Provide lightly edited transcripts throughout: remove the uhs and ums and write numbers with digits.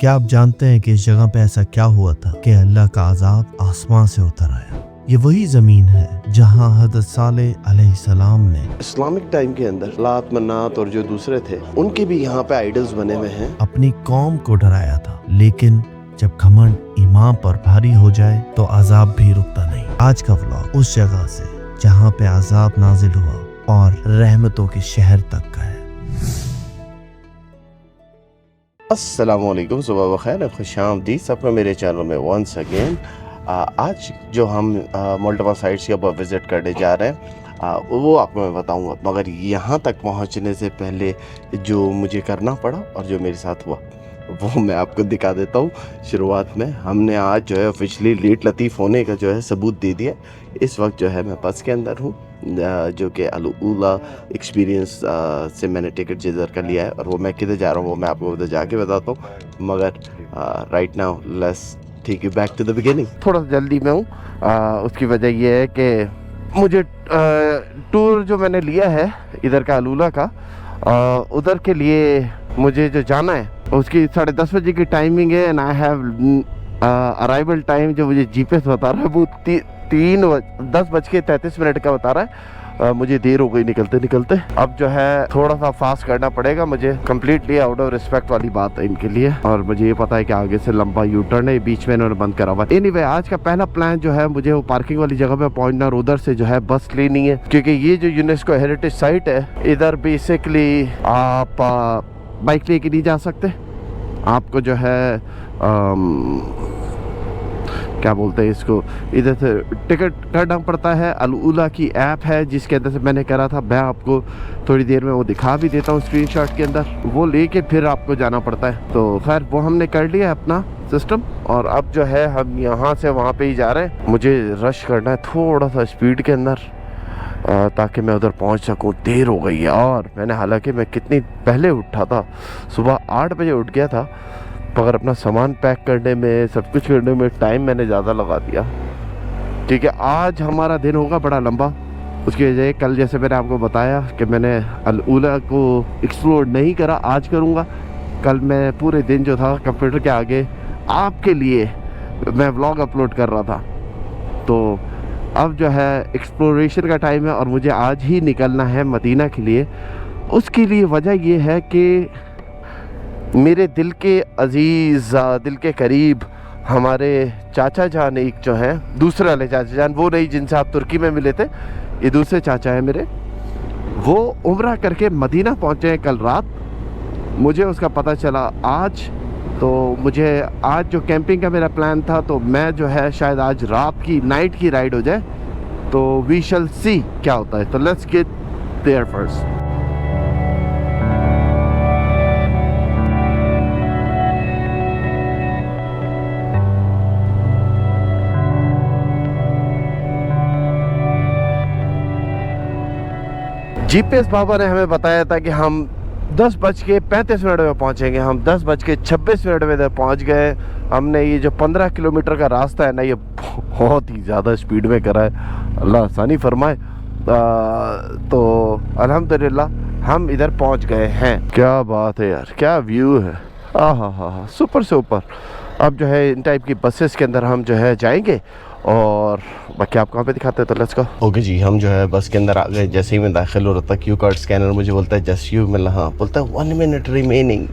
क्या आप जानते हैं कि इस जगह पे ऐसा क्या हुआ था कि अल्लाह का अजाब आसमान से उतर आया। ये वही जमीन है जहाँ हज़रत सालेह अलैहिस्सलाम ने इस्लामिक टाइम के अंदर लात मन्नात और जो दूसरे थे उनके भी यहाँ पे आइडल्स बने हुए हैं। अपनी कौम को डराया था, लेकिन जब घमंड ईमान पर भारी हो जाए तो अजाब भी रुकता नहीं। आज का व्लॉग उस जगह से जहाँ पे अजाब नाजिल हुआ और रहमतों के शहर तक का है। अस्सलामुअलैकुम, सुबह बखैर, खुशामदीद सबको मेरे चैनल में वंस अगेन। आज जो हम मल्टीपल साइट्स के ऊपर विज़िट करने जा रहे हैं वो आपको मैं बताऊंगा, मगर यहाँ तक पहुँचने से पहले जो मुझे करना पड़ा और जो मेरे साथ हुआ वो मैं आपको दिखा देता हूँ। शुरुआत में हमने आज जो है ऑफिशियली लेट लतीफ़ होने का जो है सबूत दे दिया। इस वक्त जो है मैं बस के अंदर हूँ जो कि अल ऊला एक्सपीरियंस से मैंने टिकट जिधर का लिया है, और वो मैं किधर जा रहा हूँ वो मैं आपको उधर जाके बताता हूँ। मगर right now let's take you back to the beginning. थोड़ा सा जल्दी में हूँ, उसकी वजह ये है कि मुझे टूर जो मैंने लिया है इधर का अलूला का, उधर के लिए मुझे जो जाना है उसकी 10:30 बजे की टाइमिंग है and I have arrival time जो मुझे जीपीएस बता रहा है वो 10:33 का बता रहा है। मुझे देर हो गई निकलते निकलते। अब जो है थोड़ा सा फास्ट करना पड़ेगा मुझे, कम्प्लीटली आउट ऑफ रिस्पेक्ट वाली बात है इनके लिए। और मुझे ये पता है कि आगे से लंबा यू टर्न है, बीच में इन्होंने बंद करा हुआ। एनीवे, आज का पहला प्लान जो है मुझे वो पार्किंग वाली जगह पे पहुंचना और उधर से जो है बस लेनी है, क्योंकि ये जो यूनेस्को हेरिटेज साइट है इधर बेसिकली आप बाइक लेके नहीं जा सकते। आपको जो है क्या बोलते हैं इसको, इधर से टिकट करना पड़ता है। अल ऊला की ऐप है जिसके अंदर से मैंने करा था, मैं आपको थोड़ी देर में वो दिखा भी देता हूँ स्क्रीनशॉट के अंदर, वो लेके फिर आपको जाना पड़ता है। तो खैर वो हमने कर लिया अपना सिस्टम, और अब जो है हम यहाँ से वहाँ पे ही जा रहे हैं। मुझे रश करना है थोड़ा सा स्पीड के अंदर ताकि मैं उधर पहुँच सकूँ। देर हो गई है, और मैंने हालांकि मैं कितनी पहले उठा था, सुबह 8 बजे उठ गया था, मगर अपना सामान पैक करने में सब कुछ करने में टाइम मैंने ज़्यादा लगा दिया, क्योंकि आज हमारा दिन होगा बड़ा लंबा। उसकी वजह कल जैसे मैंने आपको बताया कि मैंने अल ऊला को एक्सप्लोर नहीं करा, आज करूँगा। कल मैं पूरे दिन जो था कंप्यूटर के आगे आपके लिए मैं व्लॉग अपलोड कर रहा था। तो अब जो है एक्सप्लोरेशन का टाइम है और मुझे आज ही निकलना है मदीना के लिए। उसके लिए वजह ये है कि मेरे दिल के अजीज़, दिल के करीब हमारे चाचा जान एक जो हैं, दूसरे वाले चाचा जान, वो नहीं जिनसे आप तुर्की में मिले थे, ये दूसरे चाचा हैं मेरे, वो उम्रा करके मदीना पहुँचे हैं कल रात। मुझे उसका पता चला आज, तो मुझे आज जो कैंपिंग का मेरा प्लान था, तो मैं जो है शायद आज रात की नाइट की राइड हो जाए, तो वी शैल सी क्या होता है। तो let's get there first. GPS बाबा ने हमें बताया था कि हम 10:35 में पहुंचेंगे। हम 10:26 में इधर पहुंच गए। हमने ये जो 15 किलोमीटर का रास्ता है ना, ये बहुत ही ज़्यादा स्पीड में करा है, अल्लाह आसानी फरमाए। तो अल्हम्दुलिल्लाह हम इधर पहुंच गए हैं। क्या बात है यार, क्या व्यू है, हा, सुपर से ऊपर। अब जो है इन टाइप की बसेस के अंदर हम जो है जाएंगे, और बाकी आप कहाँ पे दिखाते हैं। तो लेट्स गो। ओके जी, हम जो है बस के अंदर आ गए। जैसे ही मैं दाखिल हो रहा था, क्यू कार्ड स्कैनर मुझे बोलता है जस्ट यू, मैं हाँ बोलता है 1 मिनट रिमेनिंग।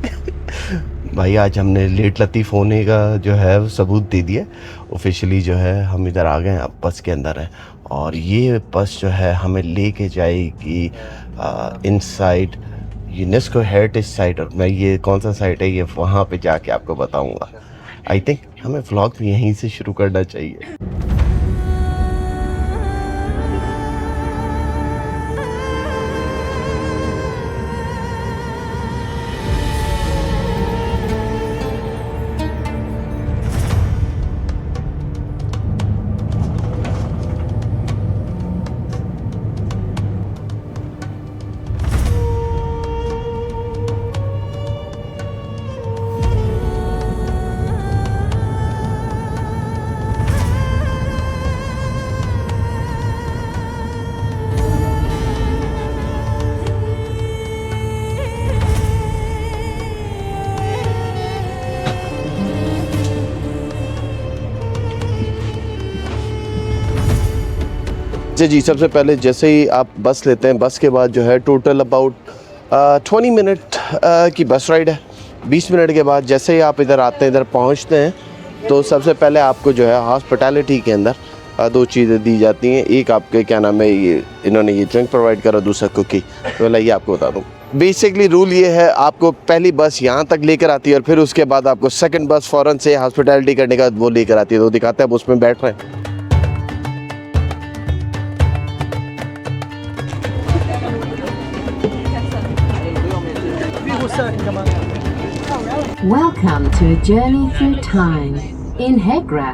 भाई आज हमने लेट लतीफ़ होने का जो है सबूत दे दिया ऑफिशियली। जो है हम इधर आ गए, अब बस के अंदर हैं, और ये बस जो है हमें लेके जाएगी इनसाइड यूनेस्को हेरिटेज साइट। और मैं ये कौन सा साइट है ये वहाँ पे जाके आपको बताऊँगा। आई थिंक हमें व्लॉग भी यहीं से शुरू करना चाहिए। अच्छा जी, सबसे पहले जैसे ही आप बस लेते हैं, बस के बाद जो है टोटल अबाउट 20 मिनट की बस राइड है। 20 मिनट के बाद जैसे ही आप इधर आते हैं, इधर पहुंचते हैं, तो सबसे पहले आपको जो है हॉस्पिटैलिटी के अंदर 2 चीज़ें दी जाती हैं। एक आपके क्या नाम है, ये इन्होंने ये ड्रिंक प्रोवाइड करा, दूसरा कुकी। तो लाइए आपको बता दूँ, बेसिकली रूल ये है, आपको पहली बस यहाँ तक लेकर आती है और फिर उसके बाद आपको सेकंड बस फ़ौरन से हॉस्पिटैलिटी करने का वो लेकर आती है। तो दिखाते हैं, अब उसमें बैठ रहे हैं। Welcome to a journey through time in Hegra,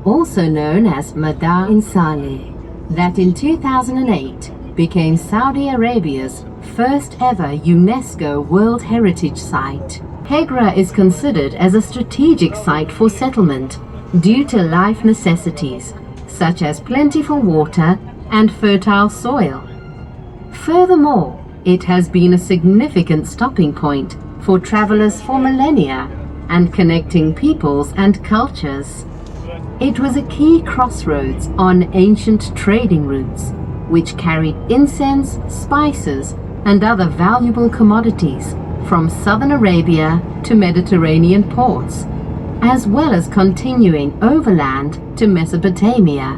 also known as Madar in Saleh, that in 2008 became Saudi Arabia's first ever UNESCO World Heritage Site. Hegra is considered as a strategic site for settlement due to life necessities such as plentiful water and fertile soil. Furthermore, it has been a significant stopping point for travelers for millennia and connecting peoples and cultures. It was a key crossroads on ancient trading routes, which carried incense, spices, and other valuable commodities from southern Arabia to Mediterranean ports, as well as continuing overland to Mesopotamia.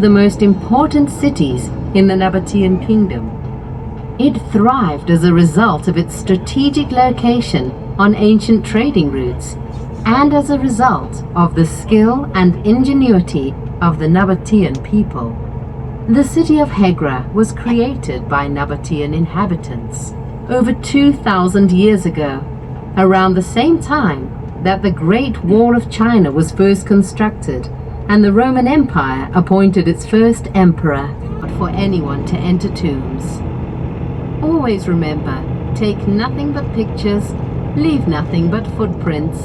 The most important cities in the Nabatean kingdom. It thrived as a result of its strategic location on ancient trading routes and as a result of the skill and ingenuity of the Nabatean people. The city of Hegra was created by Nabatean inhabitants over 2,000 years ago, around the same time that the Great Wall of China was first constructed and the Roman Empire appointed its first emperor. Not for anyone to enter tombs. Always remember, take nothing but pictures, leave nothing but footprints.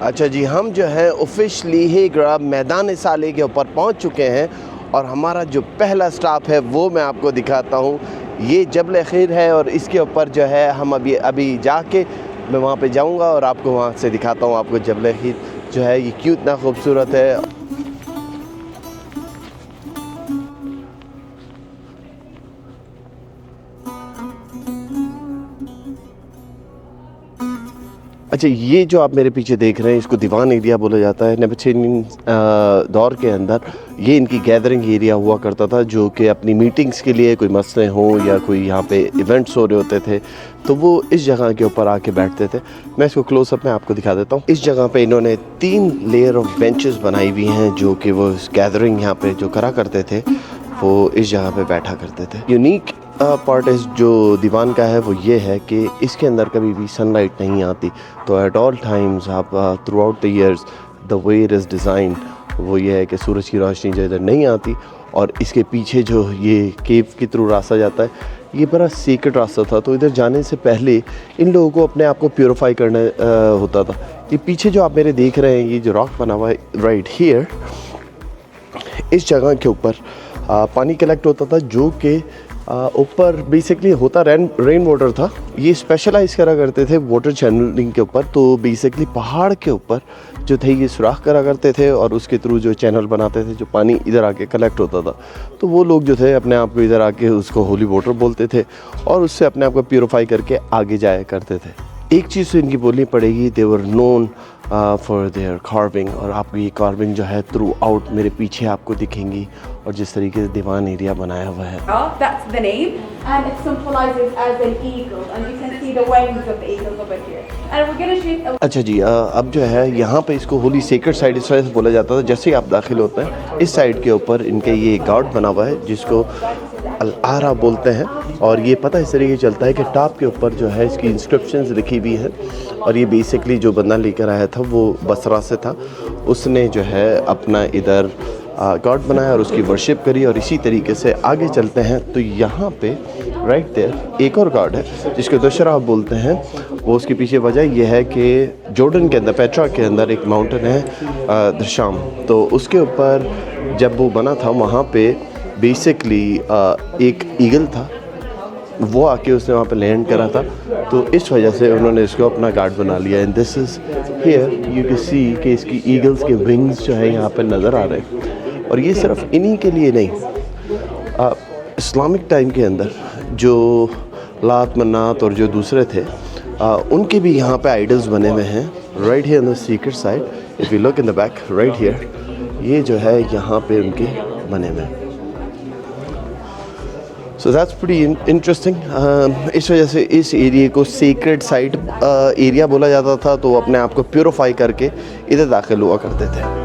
अच्छा जी, हम जो है officially हेग्रा मैदान साले के ऊपर पहुंच चुके हैं और हमारा जो पहला स्टॉप है वो मैं आपको दिखाता हूं। ये जबल खीर है और इसके ऊपर जो है हम अभी जाके मैं वहाँ पे जाऊँगा और आपको वहाँ से दिखाता हूँ आपको जबल खीर जो है ये क्यों इतना खूबसूरत है। अच्छा, ये जो आप मेरे पीछे देख रहे हैं इसको दीवान एरिया बोला जाता है। नेबेटेनियन दौर के अंदर ये इनकी गैदरिंग एरिया हुआ करता था, जो कि अपनी मीटिंग्स के लिए कोई मसले हों या कोई यहाँ पे इवेंट्स हो रहे होते थे तो वो इस जगह के ऊपर आके बैठते थे। मैं इसको क्लोजअप में आपको दिखा देता हूँ। इस जगह पे इन्होंने 3 लेयर ऑफ बेंचेस बनाई हुई हैं, जो कि वो गैदरिंग यहाँ पे जो करा करते थे वो इस जगह पे बैठा करते थे। यूनिक पार्ट इस जो दीवान का है वो ये है कि इसके अंदर कभी भी सनलाइट नहीं आती, तो एट ऑल टाइम्स आप through out the years the way it is design वो ये है कि सूरज की रोशनी जो इधर नहीं आती। और इसके पीछे जो ये केव के थ्रू रास्ता जाता है, ये बड़ा सीक्रेट रास्ता था, तो इधर जाने से पहले इन लोगों को अपने आप को प्योरीफाई करना होता था। ये पीछे जो आप मेरे देख रहे हैं ये जो रॉक बना हुआ है राइट हियर, इस जगह के ऊपर पानी कलेक्ट होता था, जो कि ऊपर बेसिकली होता रेन वाटर था। ये स्पेशलाइज करा करते थे वाटर चैनलिंग के ऊपर, तो बेसिकली पहाड़ के ऊपर जो थे ये सुराख करा करते थे और उसके थ्रू जो चैनल बनाते थे, जो पानी इधर आके कलेक्ट होता था। तो वो लोग जो थे अपने आप को इधर आके उसको होली वाटर बोलते थे और उससे अपने आप को प्योरीफाई करके आगे जाया करते थे। एक चीज़ तो इनकी बोलनी पड़ेगी, they were known for their carving, और आपको ये कार्विंग जो है थ्रू आउट मेरे पीछे आपको दिखेंगी, और जिस तरीके से दीवान एरिया बनाया हुआ है। That's the name, and it symbolizes as an eagle, and you can see the wings of the eagles over here. And we're gonna shoot. अच्छा जी, अब जो है यहाँ पे इसको होली सेक्रेड साइड इस वजह से बोला जाता था। जैसे ही आप दाखिल होते हैं इस साइड के ऊपर इनके ये गार्ड बना हुआ है जिसको अल-आरा बोलते हैं, और ये पता इस तरीके चलता है कि टॉप के ऊपर जो है इसकी इंस्क्रिप्शंस लिखी हुई है। और ये बेसिकली जो बंदा लेकर आया था वो बसरा से था, उसने जो है अपना इधर गॉड बनाया और उसकी वर्शिप करी। और इसी तरीके से आगे चलते हैं तो यहाँ पे राइट देयर एक और गॉड है जिसको दशहरा बोलते हैं। वो उसके पीछे वजह यह है कि जॉर्डन के अंदर पेट्रा के अंदर एक माउंटेन है दशाम, तो उसके ऊपर जब वो बना था वहाँ पे बेसिकली एक ईगल था, वो आके उसने वहाँ पे लैंड करा था, तो इस वजह से उन्होंने इसको अपना गार्ड बना लिया। And this is here you can सी कि इसकी ईगल्स के विंग्स जो है यहाँ पे नज़र आ रहे हैं। और ये सिर्फ इन्हीं के लिए नहीं, इस्लामिक टाइम के अंदर जो लात मन्नात और जो दूसरे थे उनके भी यहाँ पे आइडल्स बने हुए हैं। Right here in the secret side, if you look in the back right here, ये जो है यहाँ पे उनके बने हुए हैं। So that's pretty interesting. इस वजह से इस एरिया को सीक्रेट साइट एरिया बोला जाता था, तो वो अपने आप को प्योरीफाई करके इधर दाखिल हुआ करते थे।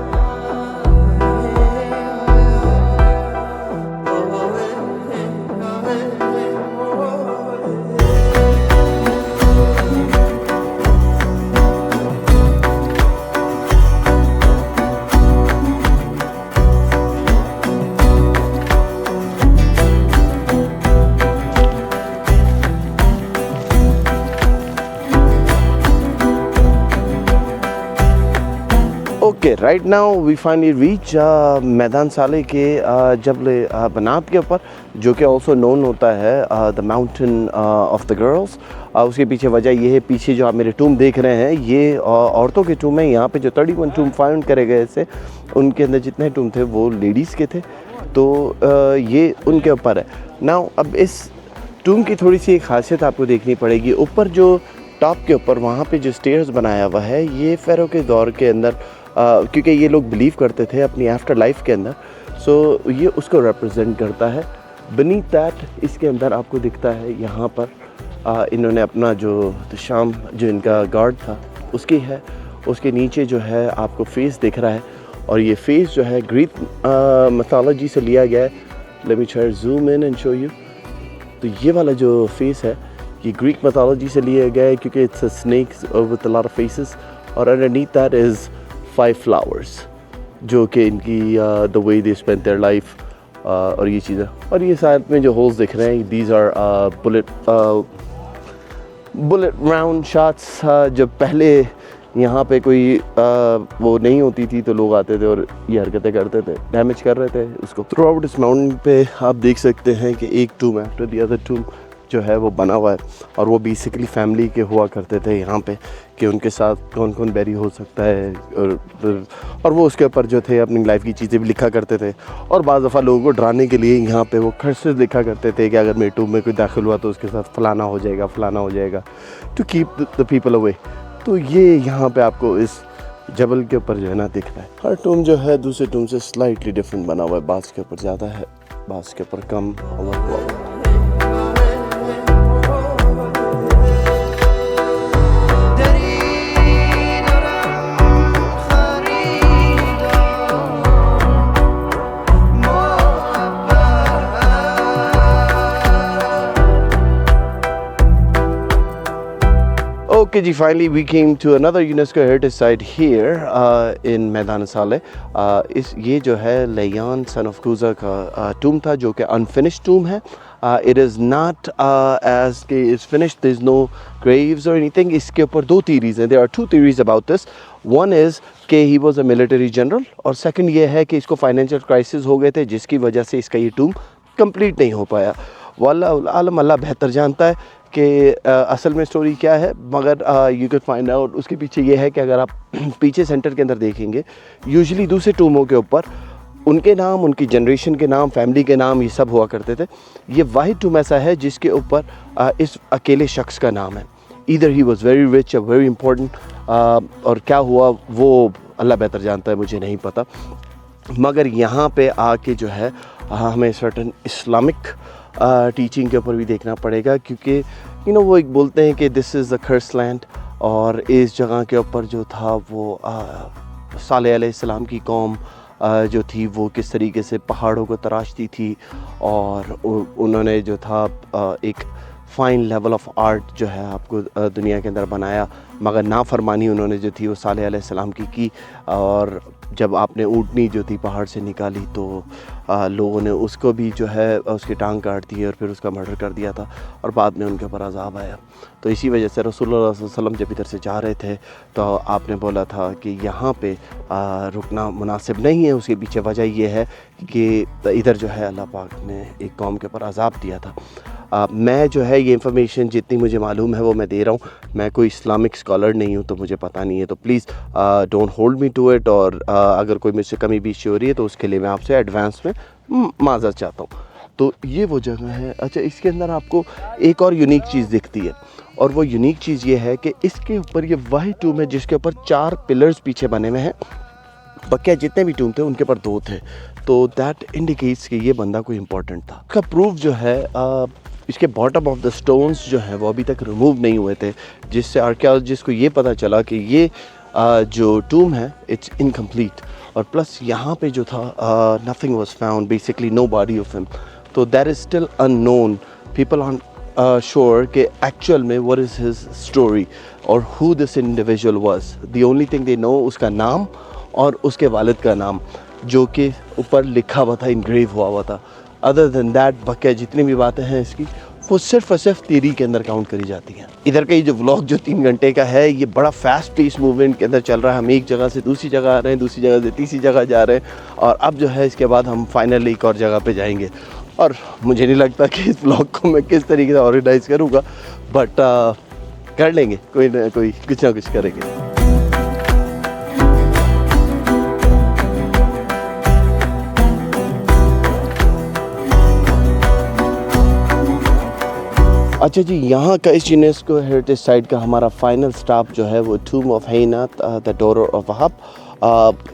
Okay, right now we finally reach मैदान साले के जबल बनात के ऊपर, जो कि ऑल्सो नोन होता है the mountain of the girls. उसके पीछे वजह ये है, पीछे जो आप मेरे टूम देख रहे हैं ये औरतों के टूम हैं। यहाँ पे जो 31 टूम फाउंड करे गए थे, उनके अंदर जितने टूम थे वो लेडीज़ के थे, तो ये उनके ऊपर है। नाउ अब इस टूम की थोड़ी सी एक खासियत आपको देखनी पड़ेगी। ऊपर जो टॉप के ऊपर वहाँ पे जो स्टेयर्स बनाया हुआ है, ये फ़ेरो के दौर के अंदर क्योंकि ये लोग बिलीव करते थे अपनी आफ्टर लाइफ के अंदर, सो ये उसको रिप्रेजेंट करता है। बीनीथ दैट इसके अंदर आपको दिखता है यहाँ पर इन्होंने अपना जो शाम जो इनका गार्ड था उसकी है, उसके नीचे जो है आपको फेस दिख रहा है, और ये फेस जो है ग्रीक मिथोलॉजी से लिया गया है। Let me try zoom in and show you. तो ये वाला जो फेस है ये ग्रीक मिथोलॉजी से लिया गया है, क्योंकि it's a snake with a lot of faces, और अंडरनीथ दैट इज़ 5 फ्लावर्स, जो कि इनकी the way they spend their life और ये चीज़ें। और ये साइड में जो होल्स दिख रहे हैं, these are bullet round shots. जब पहले यहाँ पे कोई वो नहीं होती थी तो लोग आते थे और ये हरकतें करते थे, डैमेज कर रहे थे उसको। थ्रू आउट इस माउंटेन पे आप देख सकते हैं कि एक टूम आफ्टर द अदर टूम जो है वो बना हुआ है, और वो बेसिकली फैमिली के हुआ करते थे यहाँ पे, कि उनके साथ कौन कौन बैरी हो सकता है, और वो उसके ऊपर जो थे अपनी लाइफ की चीज़ें भी लिखा करते थे। और बाज़ दफ़ा लोगों को डराने के लिए यहाँ पे वो कर्सेस लिखा करते थे कि अगर मेरे टूम में कोई दाखिल हुआ तो उसके साथ फलाना हो जाएगा, फलाना हो जाएगा, to keep the people away. तो ये यहाँ पे आपको इस जबल के ऊपर जो है ना दिख रहा है। हर टूम जो है दूसरे टूम से स्लाइटली डिफरेंट बना हुआ है, बास के ऊपर ज़्यादा है, बास के ऊपर कम। Okay, ji, finally we came to another UNESCO heritage site here in मैदान साले। इस ये जो है लैयान सन ऑफ कूजा का टूम था, जो कि अनफिनिश्ड टूम है। It is not as के is finished, there is no graves or anything। इसके ऊपर 2 theories हैं। There are 2 theories about this। One is कि he was a military general, और second ये है कि इसको financial crisis हो गए थे, जिसकी वजह से इसका ये टूम complete नहीं हो पाया। वल्लाह आलम, अल्लाह बेहतर जानता है कि असल में स्टोरी क्या है, मगर यू कैन फाइंड आउट। उसके पीछे ये है कि अगर आप पीछे सेंटर के अंदर देखेंगे, यूजुअली दूसरे टूमों के ऊपर उनके नाम, उनकी जनरेशन के नाम, फैमिली के नाम, ये सब हुआ करते थे। ये वाहिद टूम ऐसा है जिसके ऊपर इस अकेले शख्स का नाम है। Either he was very rich और वेरी इंपॉर्टेंट, और क्या हुआ वो अल्लाह बेहतर जानता है, मुझे नहीं पता। मगर यहाँ पे आके जो है हमें सर्टन इस्लामिक टीचिंग के ऊपर भी देखना पड़ेगा, क्योंकि वो एक बोलते हैं कि this is the curse land, और इस जगह के ऊपर जो था वो सालेह अलैहिस्सलाम की कौम जो थी वो किस तरीके से पहाड़ों को तराशती थी, और उन्होंने जो था एक फाइन लेवल ऑफ आर्ट जो है आपको दुनिया के अंदर बनाया, मगर नाफरमानी उन्होंने जो थी वो सालेह अलैहिस्सलाम की। और जब आपने ऊँटनी जो थी पहाड़ से निकाली तो लोगों ने उसको भी जो है उसकी टांग काट दी और फिर उसका मर्डर कर दिया था और बाद में उनके ऊपर अज़ाब आया। तो इसी वजह से रसूलुल्लाह सल्लल्लाहु अलैहि वसल्लम जब इधर से जा रहे थे तो आपने बोला था कि यहाँ पे रुकना मुनासिब नहीं है। उसके पीछे वजह ये है कि इधर जो है अल्लाह पाक ने एक कौम के ऊपर अज़ाब दिया था। मैं जो है ये इन्फॉर्मेशन जितनी मुझे मालूम है वो मैं दे रहा हूँ। मैं कोई इस्लामिक स्कॉलर नहीं हूँ तो मुझे पता नहीं है, तो please don't hold me to it. और अगर कोई मुझसे कमी बेशी हो रही है तो उसके लिए मैं आपसे एडवांस में माज़रत चाहता हूँ। तो ये वो जगह है। अच्छा, इसके अंदर आपको एक और यूनिक चीज़ दिखती है और वो यूनिक चीज़ ये है कि इसके ऊपर ये वही टूम है जिसके ऊपर 4 पिलर्स पीछे बने हुए हैं। बकिया जितने भी टूम थे उनके ऊपर 2 थे, तो दैट इंडिकेट्स कि ये बंदा कोई इंपॉर्टेंट था। उसका प्रूफ जो है इसके बॉटम ऑफ द स्टोन्स जो हैं वो अभी तक रिमूव नहीं हुए थे, जिससे आर्कियोलॉजिस्ट को ये पता चला कि ये जो टूम है इट्स इनकम्प्लीट। और प्लस यहाँ पे जो था nothing was found, basically no body of him. तो that is still unknown. People are sure कि एक्चुअल में व्हाट इज़ हिज स्टोरी और who this individual was. The only thing they know उसका नाम और उसके वालिद का नाम जो कि ऊपर लिखा हुआ था, इनग्रेव हुआ था। अदर देन दैट बकिया जितनी भी बातें हैं इसकी वो सिर्फ और सिर्फ थियरी के अंदर काउंट करी जाती हैं। इधर का ये जो व्लॉग जो 3 घंटे का है ये बड़ा फास्ट पेस मूवमेंट के अंदर चल रहा है। हम एक जगह से दूसरी जगह आ रहे हैं, दूसरी जगह से तीसरी जगह जा रहे हैं और अब जो है इसके बाद हम फाइनली एक और जगह पे जाएंगे। और मुझे नहीं लगता कि इस व्लॉग को मैं किस तरीके से ऑर्गेनाइज़ करूँगा, बट कर लेंगे, कोई ना कोई कुछ ना कुछ करेंगे। अच्छा जी, यहाँ का इस यूनेस्को हेरिटेज साइट का हमारा फाइनल स्टॉप जो है वो tomb of Hanat the daughter of Wahab.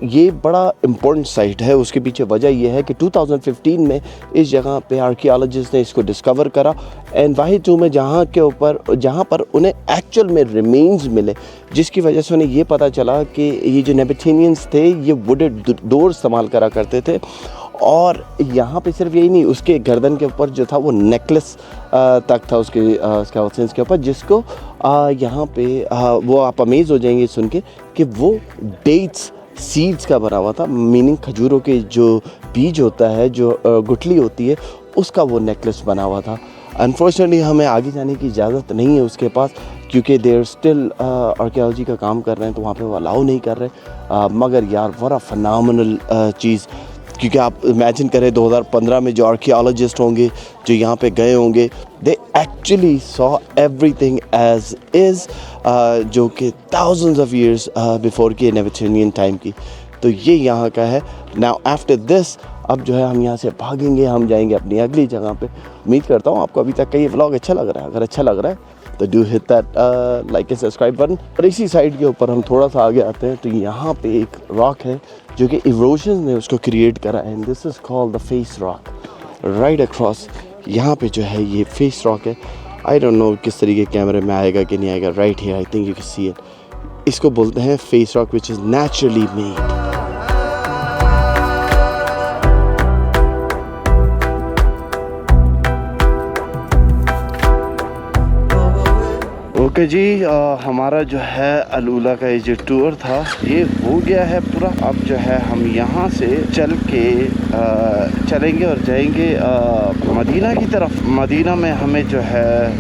ये बड़ा इम्पोर्टेंट साइट है। उसके पीछे वजह ये है कि 2015 में इस जगह पे आर्कियोलॉजिस्ट ने इसको डिस्कवर करा एंड वही टूम है जहाँ पर उन्हें एक्चुअल में रिमेन्स मिले, जिसकी वजह से उन्हें ये पता चला कि ये जो नेबेटेनियंस थे ये वुडेड डोर इस्तेमाल करा करते थे। और यहाँ पे सिर्फ यही नहीं, उसके गर्दन के ऊपर जो था वो नेकलेस तक था उसके स्केलेटन्स के ऊपर, जिसको यहाँ पे वो आप अमेज हो जाएंगे सुन के कि वो डेट्स सीड्स का बना हुआ था, मीनिंग खजूरों के जो बीज होता है, जो गुठली होती है, उसका वो नेकलेस बना हुआ था। अनफॉर्चुनेटली हमें आगे जाने की इजाज़त नहीं है उसके पास, क्योंकि देर स्टिल आर्कियोलॉजी का काम कर रहे हैं तो वहाँ पे वो अलाउ नहीं कर रहे। मगर यार बड़ा फनामिनल चीज़, क्योंकि आप इमेजिन करें 2015 में जो आर्कियोलॉजिस्ट होंगे जो यहाँ पे गए होंगे, they actually saw everything as is, जो कि थाउजेंड्स ऑफ ईयर्स बिफोर के नेबेटेनियन टाइम की। तो ये यहाँ का है। नाउ आफ्टर दिस अब जो है हम यहाँ से भागेंगे, हम जाएंगे अपनी अगली जगह पे। उम्मीद करता हूँ आपको अभी तक का ये व्लॉग अच्छा लग रहा है। अगर अच्छा लग रहा है तो do hit that like and subscribe button. और इसी साइड के ऊपर हम थोड़ा सा आगे आते हैं तो यहाँ पे एक रॉक है जो कि इरोजन ने उसको क्रिएट करा है, and this is called the face rock. Right across यहाँ पे जो है ये फेस रॉक है। आई डोंट नो किस तरीके कैमरे में आएगा कि नहीं आएगा। Right here I think you can see it. इसको बोलते हैं face rock which is naturally made. Okay जी, हमारा जो है अल-उला का ये जो टूर था ये हो गया है पूरा। अब जो है हम यहाँ से चलेंगे और जाएंगे मदीना की तरफ। मदीना में हमें जो है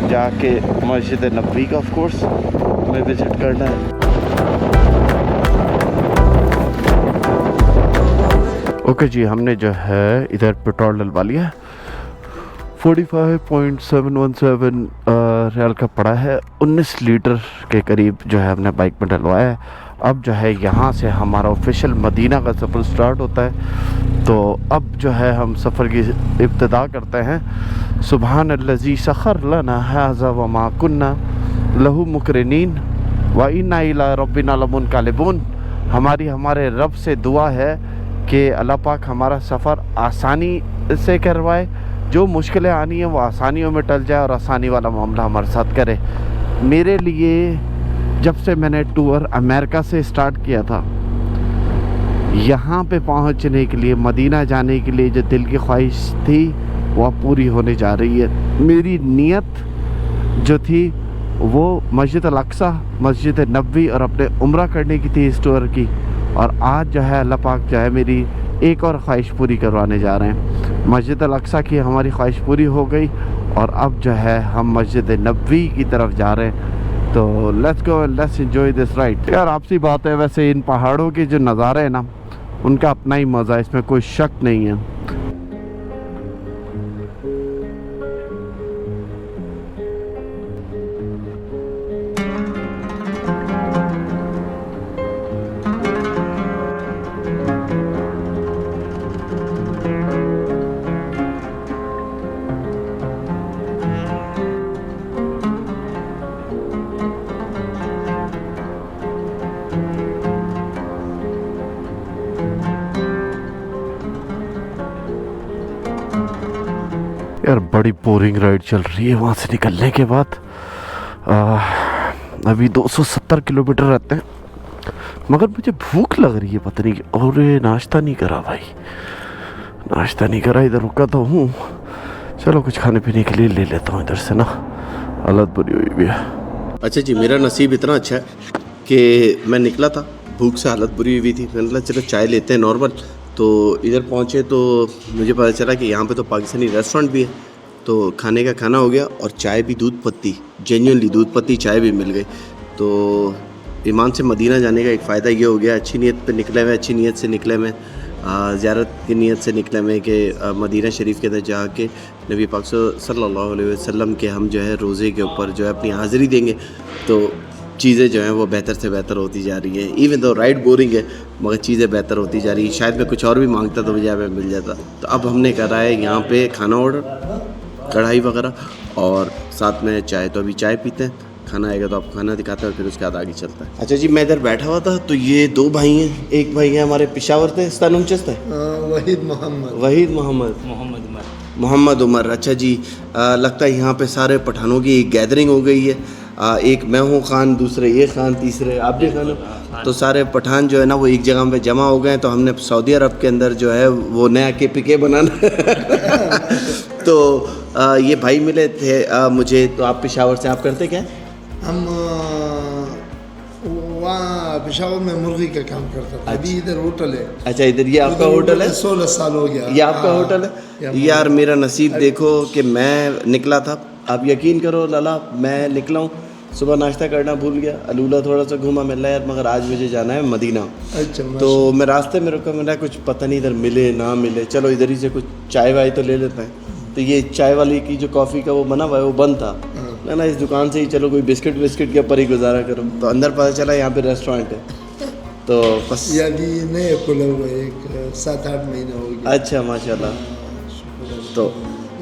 जाके मस्जिद नबवी का ऑफ कोर्स हमें विज़िट करना है। ओके जी, हमने जो है इधर पेट्रोल डलवा लिया। 45.717 रियाल का पड़ा है। 19 लीटर के करीब जो है हमने बाइक में डलवाया है। अब जो है यहाँ से हमारा ऑफिशियल मदीना का सफ़र स्टार्ट होता है। तो अब जो है हम सफ़र की इब्तिदा करते हैं। सुबहानल्लज़ी सख़र लना हाज़ा व मा कुन्ना लहू मुक़रिनीन व इन्ना इला रब्बिना लमुनक़लिबून। हमारे रब से दुआ है कि अल्लाह पाक हमारा सफ़र आसानी से करवाए, जो मुश्किलें आनी है वो आसानियों में टल जाए और आसानी वाला मामला हमारे साथ करे। मेरे लिए जब से मैंने टूर अमेरिका से स्टार्ट किया था, यहाँ पे पहुँचने के लिए, मदीना जाने के लिए जो दिल की ख्वाहिश थी वो अब पूरी होने जा रही है। मेरी नीयत जो थी वो मस्जिद अल-अक्सा, मस्जिद नबवी और अपने उम्रा करने की थी इस टूर की, और आज जो है अल्लाह पाक जो है मेरी एक और ख्वाहिश पूरी करवाने जा रहे हैं। मस्जिद अल-अक्सा की हमारी ख्वाहिश पूरी हो गई और अब जो है हम मस्जिद नबवी की तरफ जा रहे हैं। तो let's go, let's enjoy this ride. यार आपसी बात है, वैसे इन पहाड़ों के जो नज़ारे हैं ना, उनका अपना ही मज़ा है, इसमें कोई शक नहीं है। यार बड़ी बोरिंग राइड चल रही है वहाँ से निकलने के बाद। अभी 270 किलोमीटर रहते हैं, मगर मुझे भूख लग रही है पता नहीं। और नाश्ता नहीं करा भाई, नाश्ता नहीं करा, इधर रुका तो हूँ। चलो कुछ खाने पीने के लिए ले लेता हूँ इधर से ना, हालत बुरी हुई भी है। अच्छा जी, मेरा नसीब इतना अच्छा है कि मैं निकला था, भूख से हालत बुरी हुई थी। मैंने कहा चलो चाय लेते हैं नॉर्मल। तो इधर पहुँचे तो मुझे पता चला कि यहाँ पे तो पाकिस्तानी रेस्टोरेंट भी है, तो खाने का खाना हो गया और चाय भी दूध पत्ती, जेन्युइनली दूध पत्ती चाय भी मिल गई। तो ईमान से मदीना जाने का एक फ़ायदा ये हो गया, अच्छी नीयत पे निकले हुए, अच्छी नीयत से निकले हुए, ज़ियारत की नीयत से निकले हुए कि मदीना शरीफ के अंदर जाके नबी पाक सल्लल्लाहु अलैहि वसल्लम के हम जो है रोज़े के ऊपर जो है अपनी हाज़िरी देंगे। तो चीज़ें जो हैं वो बेहतर से बेहतर होती जा रही हैं। इवन तो राइड बोरिंग है मगर चीज़ें बेहतर होती जा रही हैं। शायद मैं कुछ और भी मांगता तो मुझे यहाँ पे मिल जाता। तो अब हमने करा है यहाँ पे खाना ऑर्डर, कढ़ाई वगैरह और साथ में चाय। तो अभी चाय पीते हैं, खाना आएगा तो आपको खाना दिखाते हैं और फिर उसके बाद आगे चलता है। अच्छा जी, मैं इधर बैठा हुआ था तो ये दो भाई हैं, एक भाई है हमारे पेशावर थे, स्तानुम चस्त है वहीद मोहम्मद उमर। अच्छा जी, लगता है यहाँ पे सारे पठानों की एक गैदरिंग हो गई है। एक मैं हूँ खान, दूसरे ये खान, तीसरे आप भी खान हो। तो सारे पठान जो है ना वो एक जगह पे जमा हो गए। तो हमने सऊदी अरब के अंदर जो है वो नया KPK बनाना तो ये भाई मिले थे मुझे। तो आप पेशावर से, आप करते क्या? हम वहाँ पेशावर में मुर्गी का काम करता था। अभी इधर होटल है। अच्छा, इधर ये आपका होटल है? 16 साल हो गया। ये आपका होटल है? यार मेरा नसीब देखो कि मैं निकला था, आप यकीन करो लाला, मैं निकला हूँ, सुबह नाश्ता करना भूल गया, अलूला थोड़ा सा घूमा, मिला यार मगर आज मुझे जाना है मदीना। अच्छा, तो मैं रास्ते में रुका, मेरा कुछ पता नहीं इधर मिले ना मिले, चलो इधर ही से कुछ चाय वाय तो ले लेते हैं। तो ये चाय वाली की जो कॉफ़ी का वो बना हुआ है वो बंद था। ना इस दुकान से ही चलो कोई बिस्किट विस्किट के ऊपर ही गुजारा करो। तो अंदर पता चला यहाँ पे रेस्टोरेंट है। तो बस अभी नए खुला हुआ है, एक 7-8 महीना हो गया। अच्छा माशाल्लाह। तो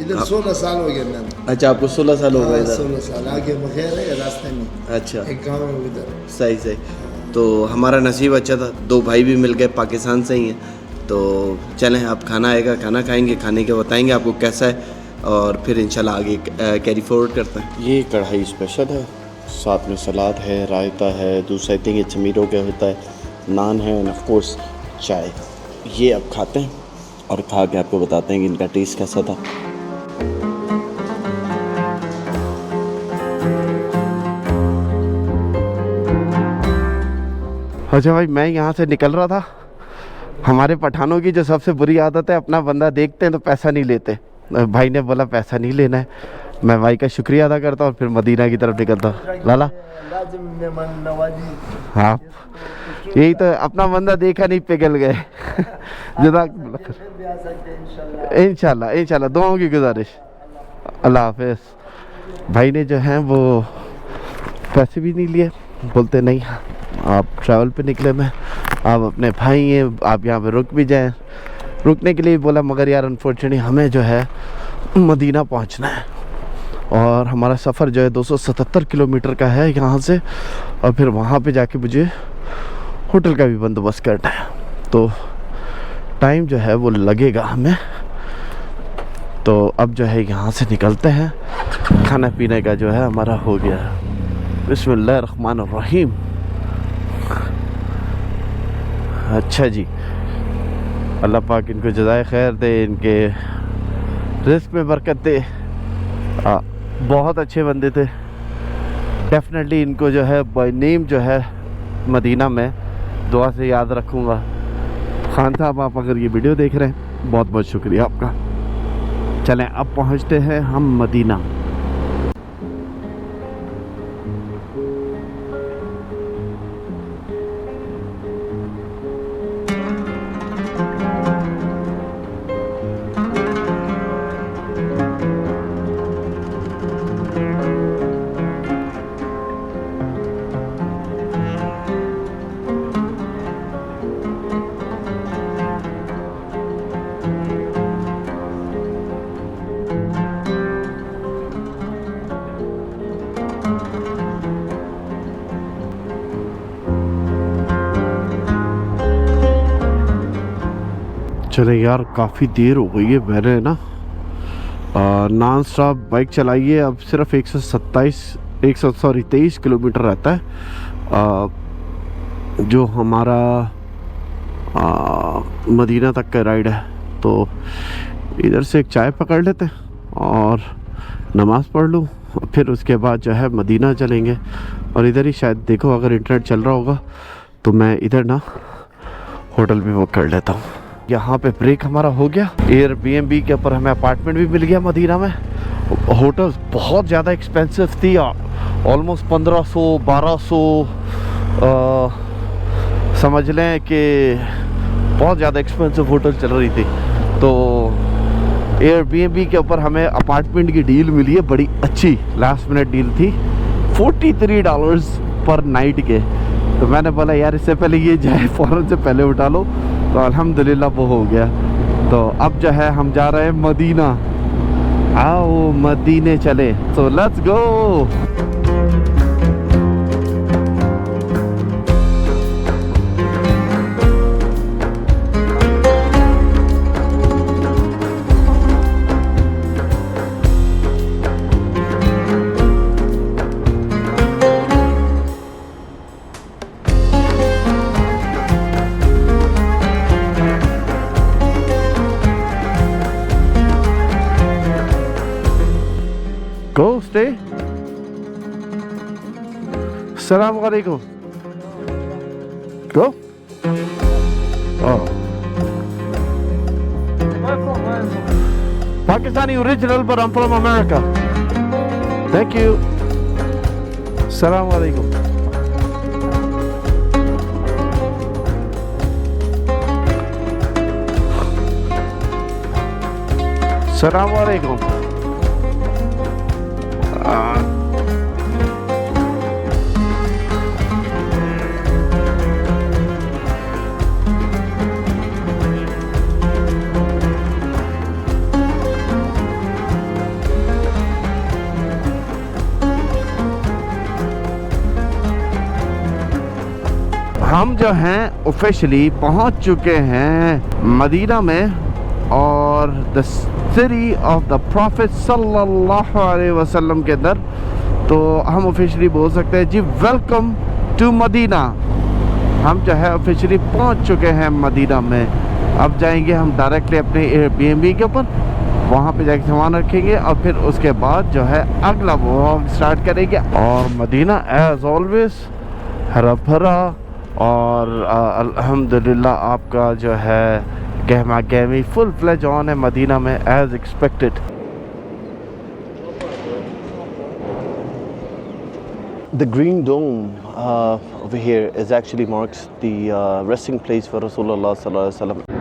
इधर 16 साल हो गया मैम। अच्छा, आपको 16 साल हो गए इधर? 16 साल आगे बखैर है रास्ते में। अच्छा, एक गाँव है उधर। सही सही। तो हमारा नसीब अच्छा था, दो भाई भी मिल गए, पाकिस्तान से ही हैं। तो चलें, अब खाना आएगा, खाना खाएंगे, खाने के बताएंगे आपको कैसा है और फिर इंशाल्लाह आगे कैरी फॉरवर्ड करते हैं। ये कढ़ाई स्पेशल है, साथ में सलाद है, रायता है, दूसरा आई थिंक ये चमीरों का होता है, नान है, एंड ऑफ कोर्स चाय। ये अब खाते हैं और खा के आपको बताते हैं कि इनका टेस्ट कैसा था। अच्छा भाई, मैं यहाँ से निकल रहा था। हमारे पठानों की जो सबसे बुरी आदत है, अपना बंदा देखते हैं तो पैसा नहीं लेते। भाई ने बोला पैसा नहीं लेना है, मैं भाई का शुक्रिया अदा करता हूँ और फिर मदीना की तरफ निकलता हूँ। लाला हाँ, यही तो, अपना बंदा देखा नहीं पिघल गए इंशाल्लाह इंशाल्लाह, दुआओं की गुजारिश। अल्लाह हाफिज़। भाई ने जो है वो पैसे भी नहीं लिए, बोलते नहीं आप ट्रैवल पे निकले, मैं आप अपने भाई हैं, आप यहाँ पे रुक भी जाएं। रुकने के लिए बोला मगर यार अनफॉर्चुनेटली हमें जो है मदीना पहुँचना है और हमारा सफ़र जो है 277 किलोमीटर का है यहाँ से, और फिर वहाँ पे जाके मुझे होटल का भी बंदोबस्त करना है। तो टाइम जो है वो लगेगा हमें। तो अब जो है यहाँ से निकलते हैं, खाना पीने का जो है हमारा हो गया है। बिस्मिल्लाहिर्रहमानिर्रहीम। अच्छा जी, अल्लाह पाक इनको जज़ाए खैर दे, इनके रिस्क में बरकत दे। बहुत अच्छे बंदे थे। डेफिनेटली इनको जो है बाय नेम जो है मदीना में दुआ से याद रखूँगा। खान साहब, आप अगर ये वीडियो देख रहे हैं, बहुत बहुत शुक्रिया आपका। चलें अब पहुँचते हैं हम मदीना। चले यार, काफ़ी देर हो गई है। मैंने ना नॉन स्टॉप बाइक चलाई है। अब सिर्फ 23 किलोमीटर रहता है जो हमारा मदीना तक का राइड है। तो इधर से एक चाय पकड़ लेते हैं और नमाज़ पढ़ लूँ, फिर उसके बाद जो है मदीना चलेंगे। और इधर ही शायद देखो, अगर इंटरनेट चल रहा होगा तो मैं इधर ना होटल भी बुक कर लेता हूँ। यहाँ पे ब्रेक हमारा हो गया। एयरबीएनबी के ऊपर हमें अपार्टमेंट भी मिल गया मदीना में। होटल्स बहुत ज़्यादा एक्सपेंसिव थी, ऑलमोस्ट 1500-1200 समझ लें कि बहुत ज़्यादा एक्सपेंसिव होटल चल रही थी। तो एयरबीएनबी के ऊपर हमें अपार्टमेंट की डील मिली है, बड़ी अच्छी लास्ट मिनट डील थी, $43 पर नाइट के। तो मैंने बोला यार, इससे पहले ये जाए फ़ौरन से पहले उठा लो। तो अल्हम्दुलिल्लाह वो हो गया। तो अब जो है हम जा रहे हैं मदीना। आओ मदीने चले। तो let's go. Go, stay. Assalamu alaikum. Go. Oh. Pakistani original, but I'm from America. Thank you. Assalamu alaikum. Assalamu alaikum. हम जो हैं ऑफिशियली पहुंच चुके हैं मदीना में, और the city of the profit सल्लल्लाहु अलैहि वसल्लम के अंदर। तो हम ऑफिशियली बोल सकते हैं जी, वेलकम टू मदीना। हम जो है ऑफिशियली पहुंच चुके हैं मदीना में। अब जाएंगे हम डायरेक्टली अपने एयरबीएनबी के ऊपर, वहाँ पे जाके सामान रखेंगे और फिर उसके बाद जो है अगला व्लॉग स्टार्ट करेंगे। और मदीना एज ऑलवेज हरा भरा, और अल्हम्दुलिल्लाह आपका जो है गहमा गहमी फुल फ्लेज ऑन है मदीना में as expected. The green dome over here is actually marks the resting place for Rasulullah sallallahu alaihi wasallam.